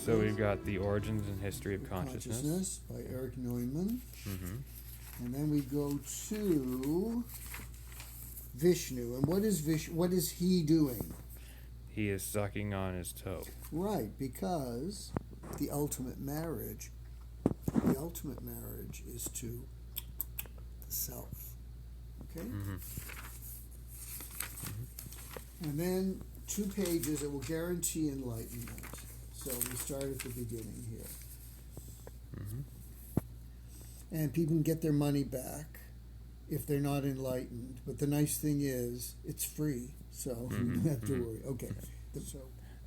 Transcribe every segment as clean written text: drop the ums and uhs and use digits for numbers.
So we've got The Origins and History of Consciousness. By Erich Neumann. Mm-hmm. And then we go to Vishnu. And what is he doing? He is sucking on his toe. Right, because the ultimate marriage is to the self. Okay? Mm-hmm. And then 2 pages that will guarantee enlightenment. So we start at the beginning here. Mm-hmm. And people can get their money back if they're not enlightened. But the nice thing is, it's free, so you don't have to worry. Okay.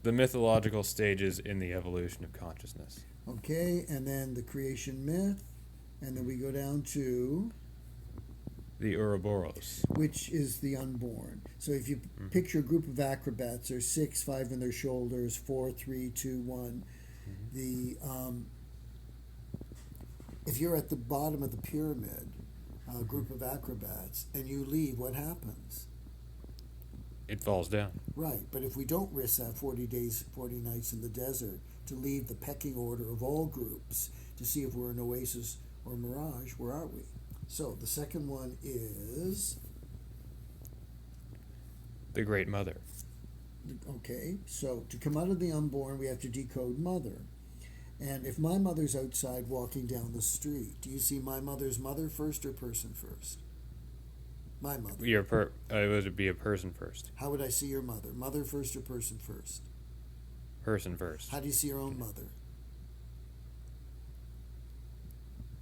The mythological stages in the evolution of consciousness. Okay, and then the creation myth, and then we go down to The Ouroboros. which is the unborn. So if you picture a group of acrobats, there's 6, 5 in their shoulders, 4, 3, 2, 1. The if you're at the bottom of the pyramid, a group of acrobats, and you leave, what happens? It falls down. Right, but if we don't risk that 40 days, 40 nights in the desert to leave the pecking order of all groups to see if we're an oasis or mirage, where are we? So the second one is, The Great Mother. okay, so to come out of the unborn, we have to decode mother. And if my mother's outside walking down the street, do you see my mother's mother first or person first? My mother. It would be a person first. How would I see your mother? Mother first or person first? Person first. How do you see your own mother?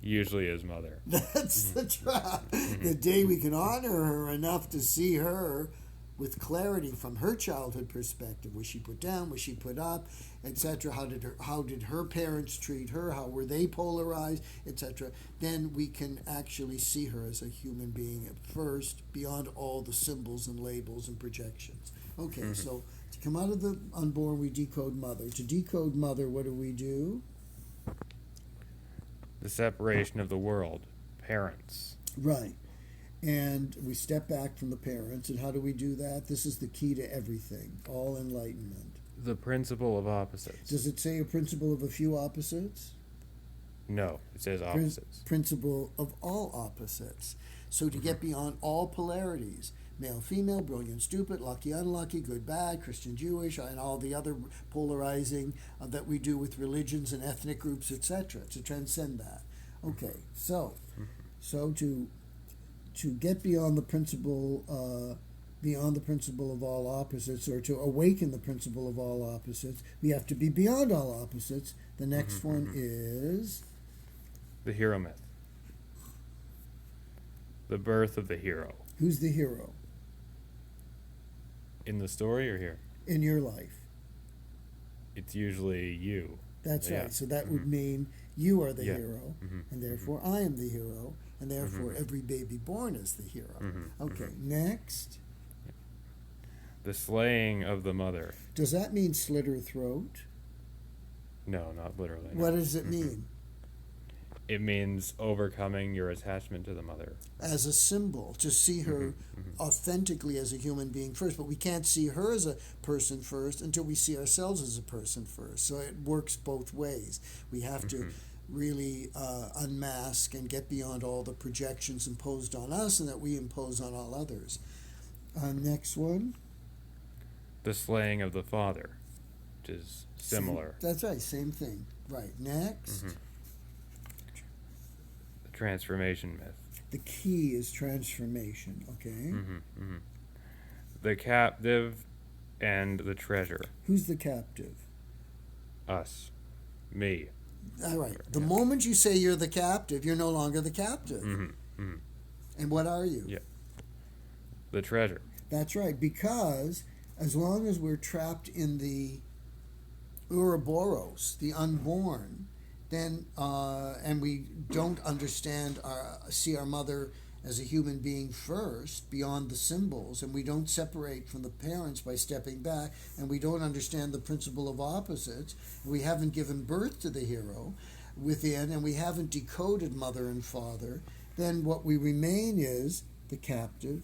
Usually as mother. That's the trap. The day we can honor her enough to see her with clarity from her childhood perspective, was she put down, was she put up, etc. How did her parents treat her? How were they polarized, etc. Then we can actually see her as a human being at first, beyond all the symbols and labels and projections. Okay, so to come out of the unborn, we decode mother. To decode mother, what do? The separation of the world. Parents. Right. And we step back from the parents. And how do we do that? This is the key to everything, all enlightenment. The principle of opposites. Does it say a principle of a few opposites? No, it says opposites. Principle of all opposites. So to get beyond all polarities, male, female, brilliant, stupid, lucky, unlucky, good, bad, Christian, Jewish, and all the other polarizing that we do with religions and ethnic groups, etc., to transcend that. Okay, so to get beyond the principle of all opposites, or to awaken the principle of all opposites, we have to be beyond all opposites. The next one is the hero myth. The birth of the hero. Who's the hero? In the story or here? In your life. It's usually you. That's right. So that would mean you are the hero, and therefore I am the hero, and therefore every baby born is the hero. Okay, next. The slaying of the mother. Does that mean slit her throat? No, not literally. What does it mean? It means overcoming your attachment to the mother. As a symbol, to see her authentically as a human being first. But we can't see her as a person first until we see ourselves as a person first. So it works both ways. We have to really unmask and get beyond all the projections imposed on us and that we impose on all others. Next one. The slaying of the father, which is similar. That's right, same thing. Right, next. The transformation myth. The key is transformation, okay? The captive and the treasure. Who's the captive? Us. Me. All right. The moment you say you're the captive, you're no longer the captive. And what are you? Yeah. The treasure. That's right, because as long as we're trapped in the Ouroboros, the unborn, then and we don't see our mother as a human being first, beyond the symbols, and we don't separate from the parents by stepping back, and we don't understand the principle of opposites, we haven't given birth to the hero within, and we haven't decoded mother and father, then what we remain is the captive,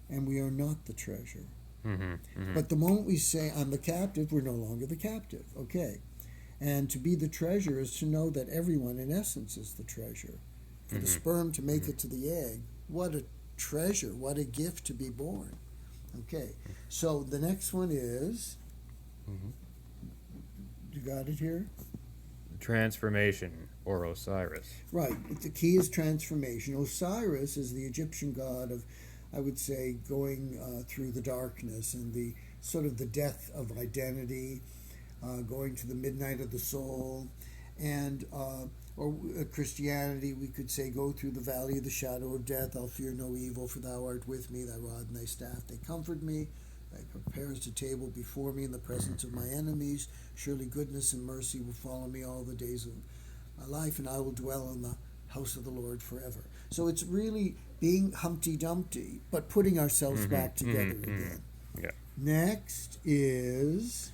and we are not the treasure. But the moment we say, I'm the captive, we're no longer the captive. Okay. And to be the treasure is to know that everyone, in essence, is the treasure. For the sperm to make it to the egg, what a treasure, what a gift to be born. Okay, so the next one is, you got it here? Transformation, or Osiris. Right, the key is transformation. Osiris is the Egyptian god of, I would say, going through the darkness and the sort of the death of identity, going to the midnight of the soul, and or Christianity, we could say, go through the valley of the shadow of death. I'll fear no evil, for thou art with me. Thy rod and thy staff, they comfort me. Thou preparest a table before me in the presence of my enemies. Surely goodness and mercy will follow me all the days of my life, and I will dwell in the house of the Lord forever. So it's really being Humpty Dumpty, but putting ourselves back together again. Yeah. Next is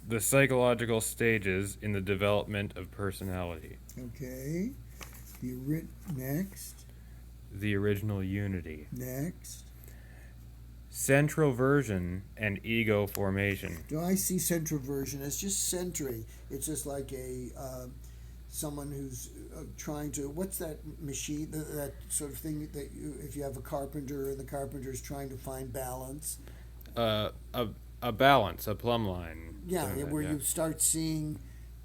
the psychological stages in the development of personality. okay. Next. The original unity. Next. Centroversion and ego formation. Do I see centroversion as just centering? It's just like a someone who's trying to, what's that machine, that sort of thing that you, if you have a carpenter and the carpenter is trying to find balance. A balance, a plumb line. Yeah, where you start seeing,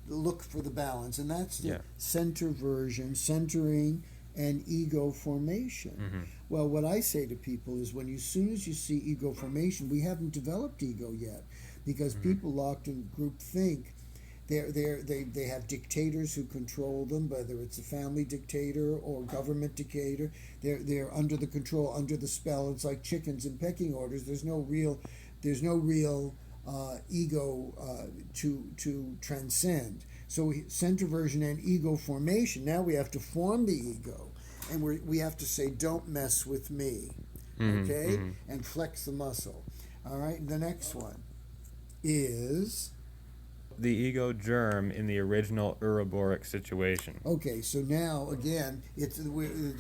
look for the balance, and that's the centroversion, centering, and ego formation. Well, what I say to people is, as soon as you see ego formation, we haven't developed ego yet, because people locked in group think. They have dictators who control them, whether it's a family dictator or government dictator. They're under the control, under the spell. It's like chickens in pecking orders. There's no real ego to transcend. So centroversion and ego formation. Now we have to form the ego, and we have to say, "Don't mess with me," okay, and flex the muscle. All right. The next one is the ego germ in the original Ouroboros situation. Okay, so now again,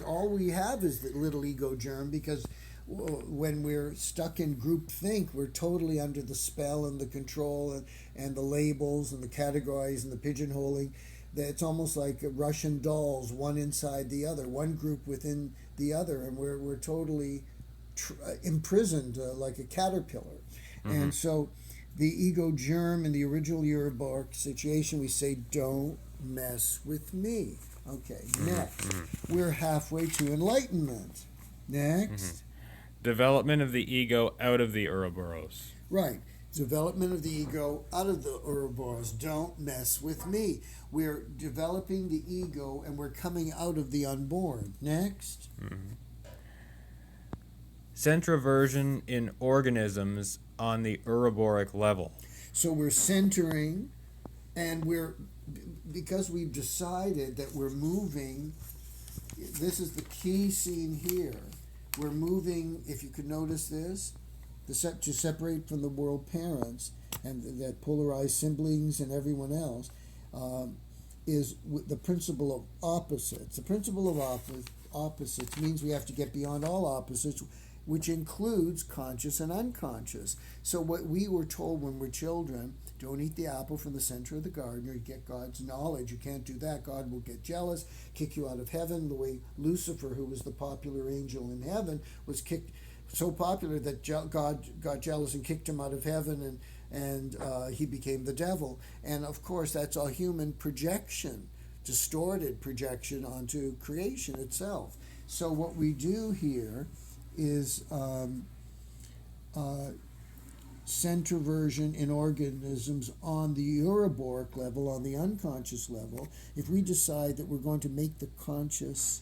all we have is the little ego germ, because when we're stuck in group think, we're totally under the spell and the control and the labels and the categories and the pigeonholing. It's almost like Russian dolls, one inside the other, one group within the other, and we're totally imprisoned like a caterpillar. And so the ego germ in the original Ouroboros situation, we say, "Don't mess with me." Okay, next. We're halfway to enlightenment. Next. Development of the ego out of the Ouroboros. Right. Development of the ego out of the Ouroboros. Don't mess with me. We're developing the ego and we're coming out of the unborn. Next. Centroversion in organisms on the Ouroboros level. So we're centering, and because we've decided that we're moving, this is the key scene here. We're moving, if you could notice this, to separate from the world parents and that polarized siblings and everyone else, is the principle of opposites. The principle of opposites means we have to get beyond all opposites, which includes conscious and unconscious. So what we were told when we're children, don't eat the apple from the center of the garden, or you get God's knowledge. You can't do that. God will get jealous, kick you out of heaven, the way Lucifer, who was the popular angel in heaven, was kicked, so popular that God got jealous and kicked him out of heaven, and he became the devil. And of course, that's a human projection, distorted projection onto creation itself. So what we do here is centroversion in organisms on the Ouroboros level, on the unconscious level. If we decide that we're going to make the conscious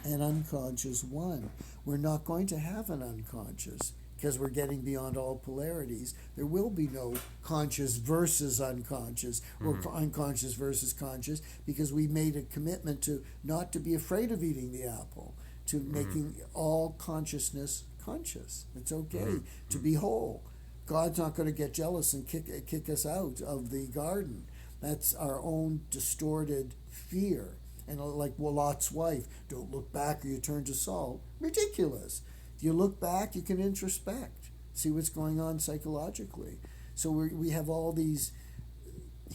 and unconscious one, we're not going to have an unconscious, because we're getting beyond all polarities. There will be no conscious versus unconscious, or unconscious versus conscious, because we made a commitment to not to be afraid of eating the apple, to making all consciousness conscious. It's okay to be whole. God's not going to get jealous and kick us out of the garden. That's our own distorted fear. And like Lot's wife, don't look back or you turn to salt. Ridiculous. If you look back, you can introspect, see what's going on psychologically. So we have all these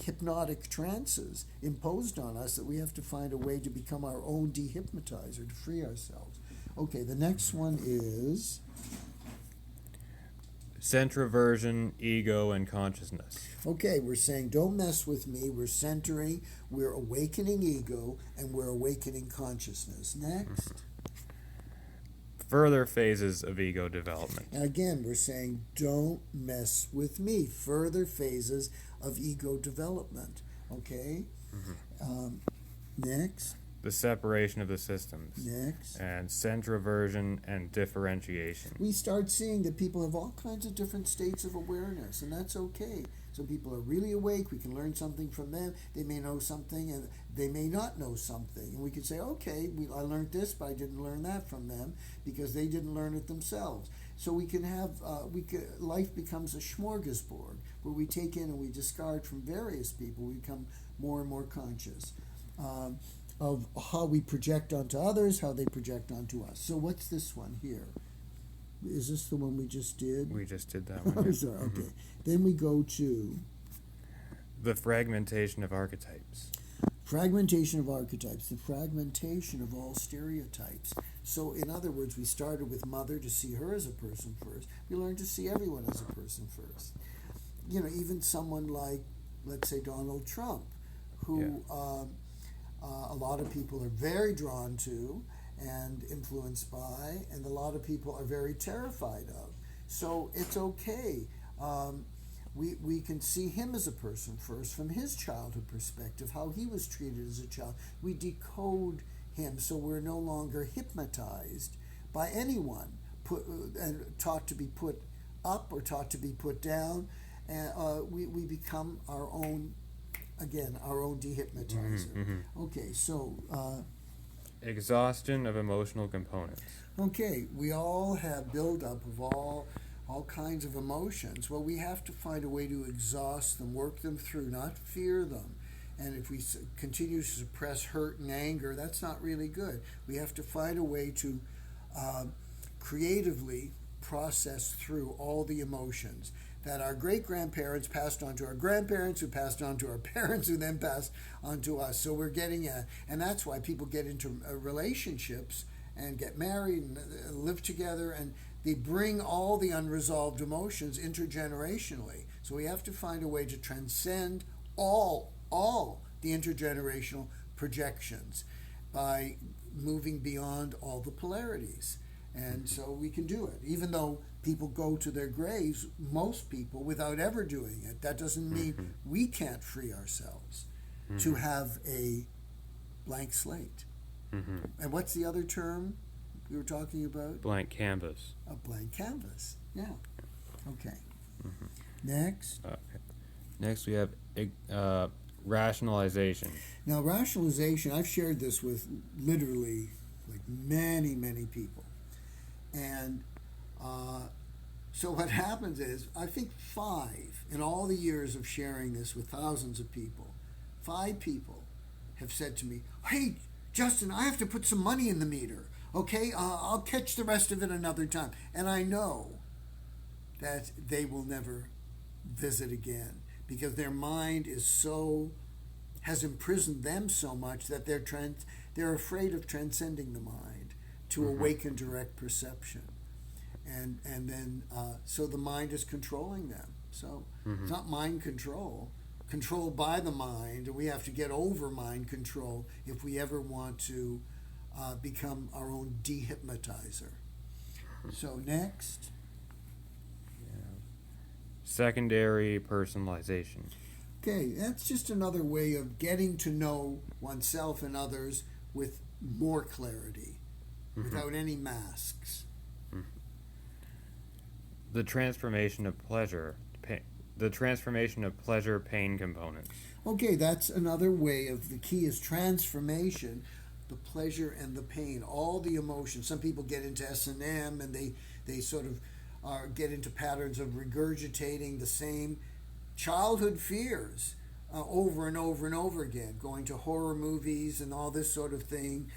hypnotic trances imposed on us that we have to find a way to become our own dehypnotizer, to free ourselves. Okay, the next one is centroversion, ego, and consciousness. okay, we're saying don't mess with me. We're centering, we're awakening ego, and we're awakening consciousness. Next. Further phases of ego development. And again, we're saying don't mess with me. Further phases of ego development. Okay? Next. The separation of the systems. Next. And centroversion and differentiation. We start seeing that people have all kinds of different states of awareness, and that's okay. Some people are really awake. We can learn something from them. They may know something, and they may not know something. And we can say, okay, I learned this, but I didn't learn that from them because they didn't learn it themselves. So we can have, life becomes a smorgasbord where we take in and we discard from various people. We become more and more conscious of how we project onto others, how they project onto us. So what's this one here? Is this the one we just did? We just did that one. Sorry, okay. Then we go to the fragmentation of archetypes. Fragmentation of archetypes, the fragmentation of all stereotypes. So, in other words, we started with Mother to see her as a person first. We learned to see everyone as a person first. You know, even someone like, let's say, Donald Trump, who a lot of people are very drawn to and influenced by, and a lot of people are very terrified of. So it's okay. We can see him as a person first from his childhood perspective, how he was treated as a child. We decode him so we're no longer hypnotized by anyone and taught to be put up or taught to be put down. And we become our own, again, our own dehypnotizer. Okay, so exhaustion of emotional components. Okay, we all have buildup of all kinds of emotions. Well, we have to find a way to exhaust them, work them through, not fear them. And if we continue to suppress hurt and anger, that's not really good. We have to find a way to creatively process through all the emotions that our great-grandparents passed on to our grandparents, who passed on to our parents, who then passed on to us. So we're getting and that's why people get into relationships and get married and live together, and they bring all the unresolved emotions intergenerationally. So we have to find a way to transcend all the intergenerational projections by moving beyond all the polarities. And so we can do it, even though people go to their graves, most people, without ever doing it. That doesn't mean we can't free ourselves to have a blank slate. And what's the other term we were talking about? Blank canvas. A blank canvas, yeah. Okay. Next. Okay. Next we have rationalization. Now, rationalization, I've shared this with literally like many, many people. And so what happens is, I think 5, in all the years of sharing this with thousands of people, 5 people have said to me, hey, Justin, I have to put some money in the meter, okay? I'll catch the rest of it another time. And I know that they will never visit again because their mind has imprisoned them so much that they're afraid of transcending the mind to awaken direct perception. And then, so the mind is controlling them. So it's not mind controlled by the mind. We have to get over mind control if we ever want to become our own dehypnotizer. So next. Secondary personalization. Okay, that's just another way of getting to know oneself and others with more clarity, without any masks. The transformation of pleasure, pain components. Okay, that's another way of, the key is transformation, the pleasure and the pain, all the emotions. Some people get into S&M and they sort of get into patterns of regurgitating the same childhood fears over and over and over again, going to horror movies and all this sort of thing,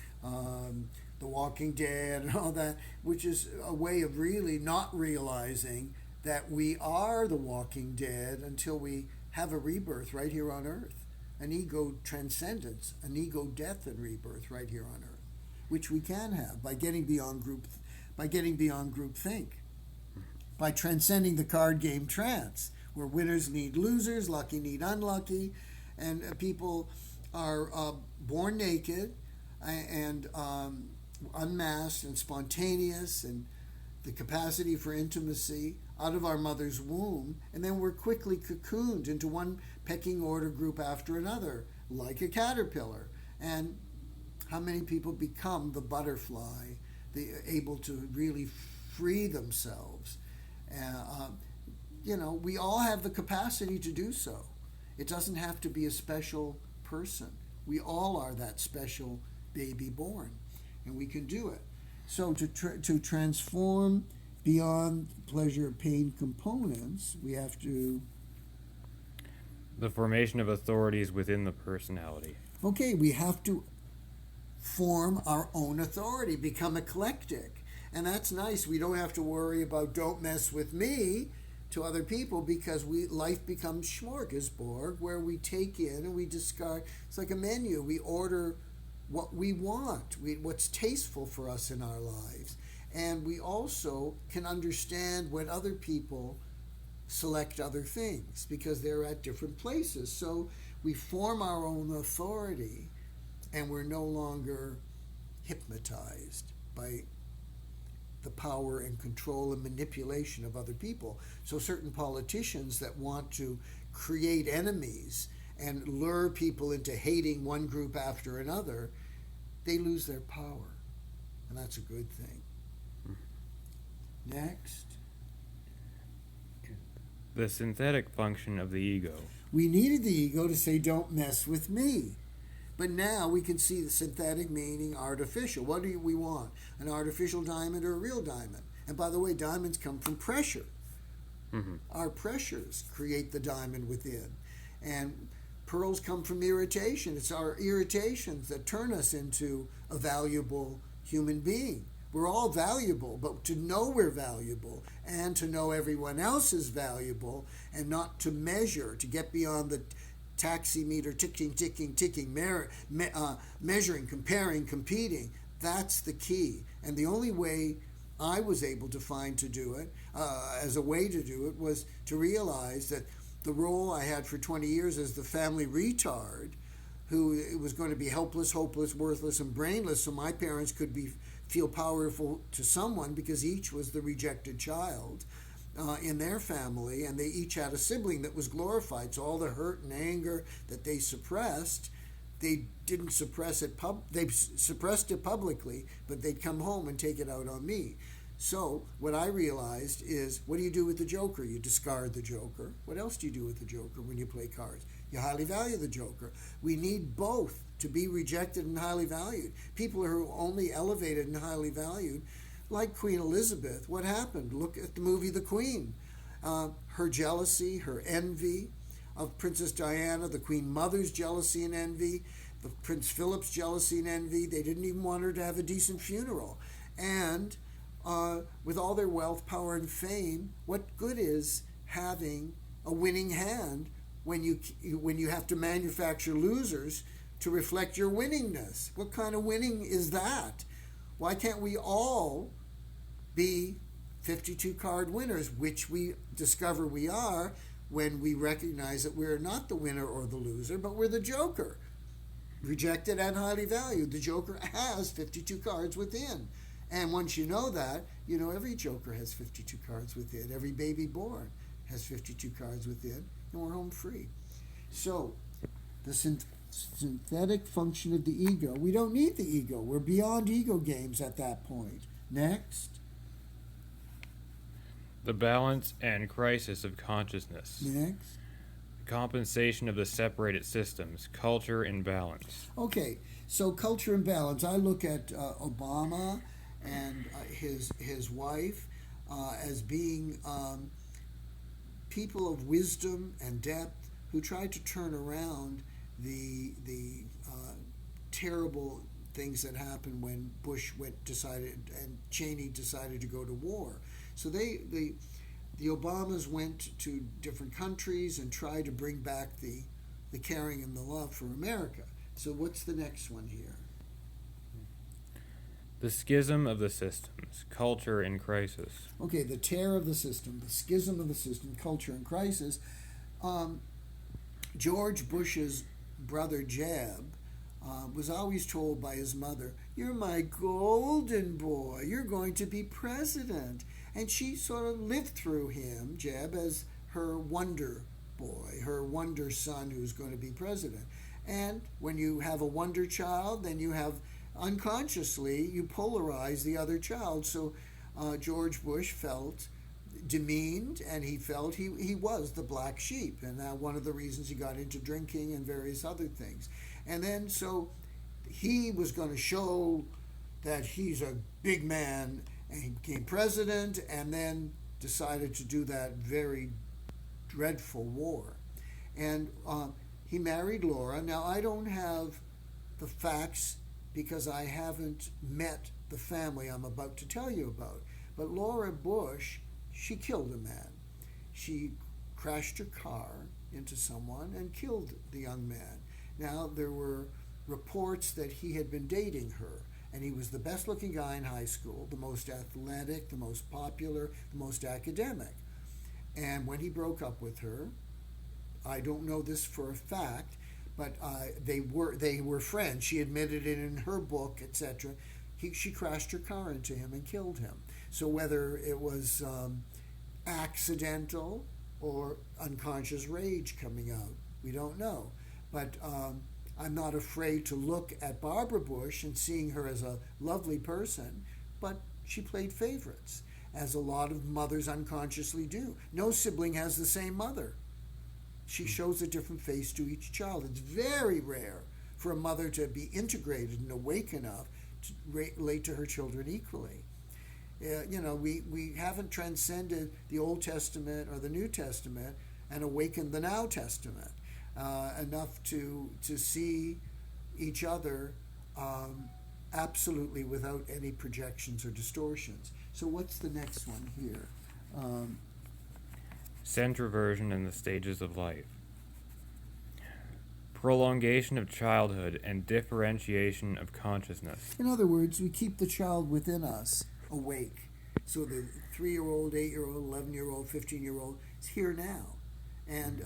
The Walking Dead and all that, which is a way of really not realizing that we are the Walking Dead until we have a rebirth right here on Earth, an ego transcendence, an ego death and rebirth right here on Earth, which we can have by getting beyond group think, by transcending the card game trance, where winners need losers, lucky need unlucky, and people are born naked and unmasked and spontaneous, and the capacity for intimacy out of our mother's womb, and then we're quickly cocooned into one pecking order group after another, like a caterpillar. And how many people become the butterfly, able to really free themselves? We all have the capacity to do so. It doesn't have to be a special person. We all are that special baby born, and we can do it. So to transform beyond pleasure pain components, we have to... The formation of authorities within the personality. Okay, we have to form our own authority, become eclectic. And that's nice. We don't have to worry about don't mess with me to other people, because life becomes smorgasbord, where we take in and we discard. It's like a menu. We order what we want, what's tasteful for us in our lives. And we also can understand when other people select other things, because they're at different places. So we form our own authority, and we're no longer hypnotized by the power and control and manipulation of other people. So certain politicians that want to create enemies and lure people into hating one group after another, they lose their power. And that's a good thing. Next. The synthetic function of the ego. We needed the ego to say, don't mess with me. But now we can see the synthetic meaning artificial. What do we want? An artificial diamond or a real diamond? And by the way, diamonds come from pressure. Mm-hmm. Our pressures create the diamond within. And pearls come from irritation. It's our irritations that turn us into a valuable human being. We're all valuable, but to know we're valuable and to know everyone else is valuable, and not to measure, to get beyond the taximeter ticking, measuring, comparing, competing. That's the key. And the only way I was able to find to do it, as a way to do it, was to realize that the role I had for 20 years as the family retard, who was going to be helpless, hopeless, worthless, and brainless, so my parents could feel powerful to someone, because each was the rejected child in their family, and they each had a sibling that was glorified. So all the hurt and anger that they suppressed, they didn't suppress it. They suppressed it publicly, but they'd come home and take it out on me. So what I realized is, what do you do with the joker? You discard the joker. What else do you do with the joker when you play cards? You highly value the joker. We need both to be rejected and highly valued. People who are only elevated and highly valued, like Queen Elizabeth, what happened? Look at the movie The Queen. Her jealousy, her envy of Princess Diana, the Queen Mother's jealousy and envy, the Prince Philip's jealousy and envy. They didn't even want her to have a decent funeral. And with all their wealth, power, and fame, what good is having a winning hand when you have to manufacture losers to reflect your winningness? What kind of winning is that? Why can't we all be 52 card winners, which we discover we are when we recognize that we're not the winner or the loser, but we're the joker, rejected and highly valued. The joker has 52 cards within. And once you know that, you know every joker has 52 cards within. Every baby born has 52 cards within, and we're home free. So the synthetic function of the ego, we don't need the ego. We're beyond ego games at that point. Next. The balance and crisis of consciousness. Next. Compensation of the separated systems, culture and balance. Okay, so culture and balance. I look at Obama and his wife as being people of wisdom and depth who tried to turn around the terrible things that happened when Bush decided and Cheney decided to go to war. So the Obamas went to different countries and tried to bring back the caring and the love for America. So what's the next one here? The schism of the systems, culture in crisis. Okay, the tear of the system, the schism of the system, culture in crisis. George Bush's brother Jeb was always told by his mother, "You're my golden boy, you're going to be president." And she sort of lived through him, Jeb, as her wonder boy, her wonder son who's going to be president. And when you have a wonder child, then you have, unconsciously, you polarize the other child. So George Bush felt demeaned, and he felt he was the black sheep, and one of the reasons he got into drinking and various other things. And then so he was going to show that he's a big man, and he became president, and then decided to do that very dreadful war. And he married Laura. Now, I don't have the facts because I haven't met the family I'm about to tell you about. But Laura Bush, she killed a man. She crashed her car into someone and killed the young man. Now, there were reports that he had been dating her, and he was the best looking guy in high school, the most athletic, the most popular, the most academic. And when he broke up with her, I don't know this for a fact, but they were friends. She admitted it in her book, etc. She crashed her car into him and killed him. So whether it was accidental or unconscious rage coming out, we don't know. But I'm not afraid to look at Barbara Bush and seeing her as a lovely person, but she played favorites, as a lot of mothers unconsciously do. No sibling has the same mother. She shows a different face to each child. It's very rare for a mother to be integrated and awake enough to relate to her children equally. We haven't transcended the Old Testament or the New Testament and awakened the Now Testament enough to see each other absolutely without any projections or distortions. So what's the next one here? Centroversion in the stages of life. Prolongation of childhood and differentiation of consciousness. In other words, we keep the child within us awake. So the 3-year-old, 8-year-old, 11-year-old, 15-year-old is here now, and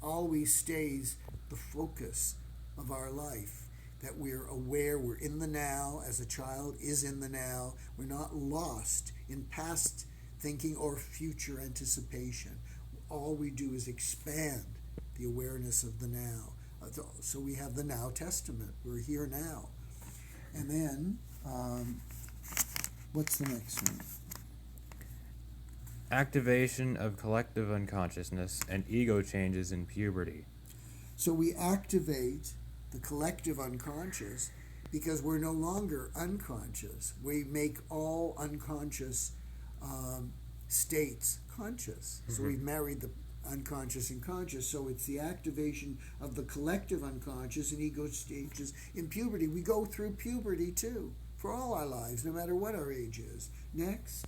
always stays the focus of our life, that we're aware, we're in the now, as a child is in the now. We're not lost in past thinking or future anticipation. All we do is expand the awareness of the now. So we have the Now Testament. We're here now. And then, what's the next one? Activation of collective unconsciousness and ego changes in puberty. So we activate the collective unconscious because we're no longer unconscious. We make all unconscious states conscious. So we've married the unconscious and conscious. So it's the activation of the collective unconscious and ego stages in puberty. We go through puberty too, for all our lives, no matter what our age is. Next.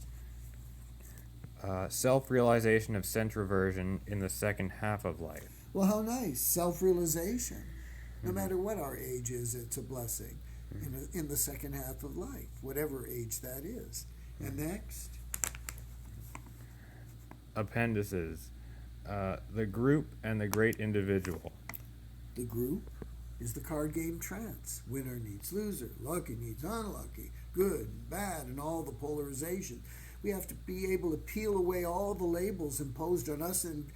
Self-realization of centroversion in the second half of life. Well, how nice. Self-realization. No matter what our age is, it's a blessing in the second half of life, whatever age that is. And next. Appendices. The group and the great individual. The group is the card game trance. Winner needs loser, lucky needs unlucky, good and bad, and all the polarization. We have to be able to peel away all the labels imposed on us and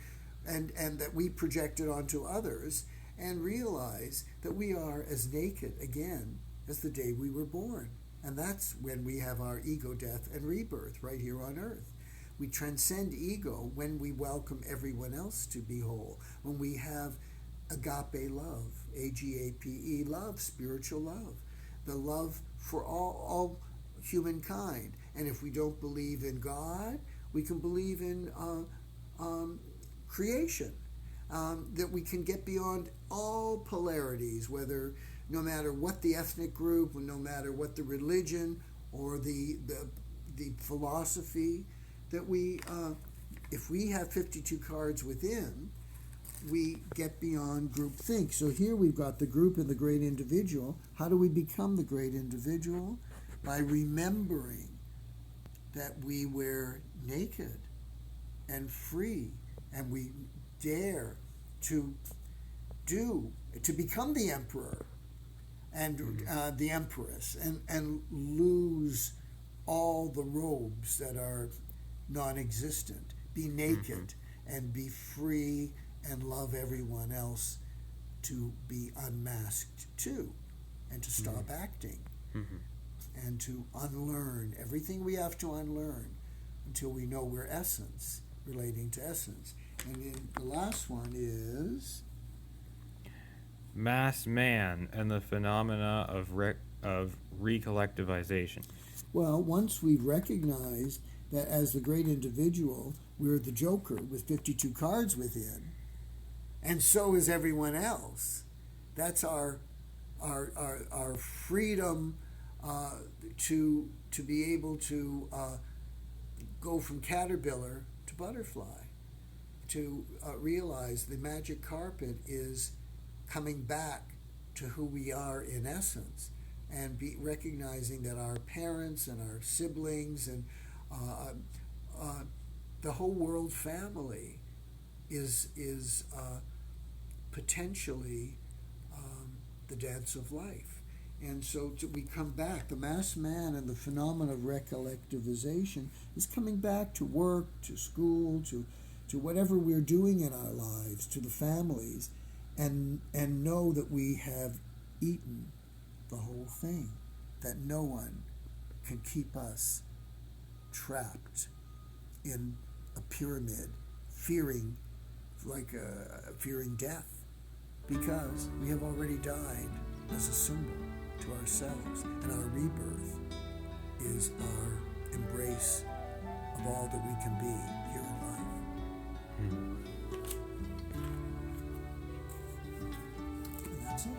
that we projected onto others, and realize that we are as naked again as the day we were born. And that's when we have our ego death and rebirth right here on earth. We transcend ego when we welcome everyone else to be whole, when we have agape love, A-G-A-P-E love, spiritual love, the love for all humankind. And if we don't believe in God, we can believe in creation, that we can get beyond all polarities, whether no matter what the ethnic group, no matter what the religion or the philosophy, that we if we have 52 cards within, we get beyond groupthink. So here we've got the group and the great individual. How do we become the great individual? By remembering that we were naked and free, and we dare to become the emperor and the empress, and lose all the robes that are non-existent. Be naked and be free and love everyone else to be unmasked too, and to stop acting, and to unlearn everything we have to unlearn until we know we're essence, relating to essence. And then the last one is Mass man and the phenomena of recollectivization. Well, once we've recognized that as the great individual, we're the Joker with 52 cards within, and so is everyone else. That's our freedom to be able to go from caterpillar to butterfly, to realize the magic carpet is coming back to who we are in essence, and be recognizing that our parents and our siblings and the whole world family is potentially the dance of life. And so we come back. The mass man and the phenomenon of recollectivization is coming back to work, to school, to whatever we're doing in our lives, to the families, and know that we have eaten the whole thing, that no one can keep us trapped in a pyramid, fearing death, because we have already died as a symbol to ourselves, and our rebirth is our embrace of all that we can be here in life. And that's it.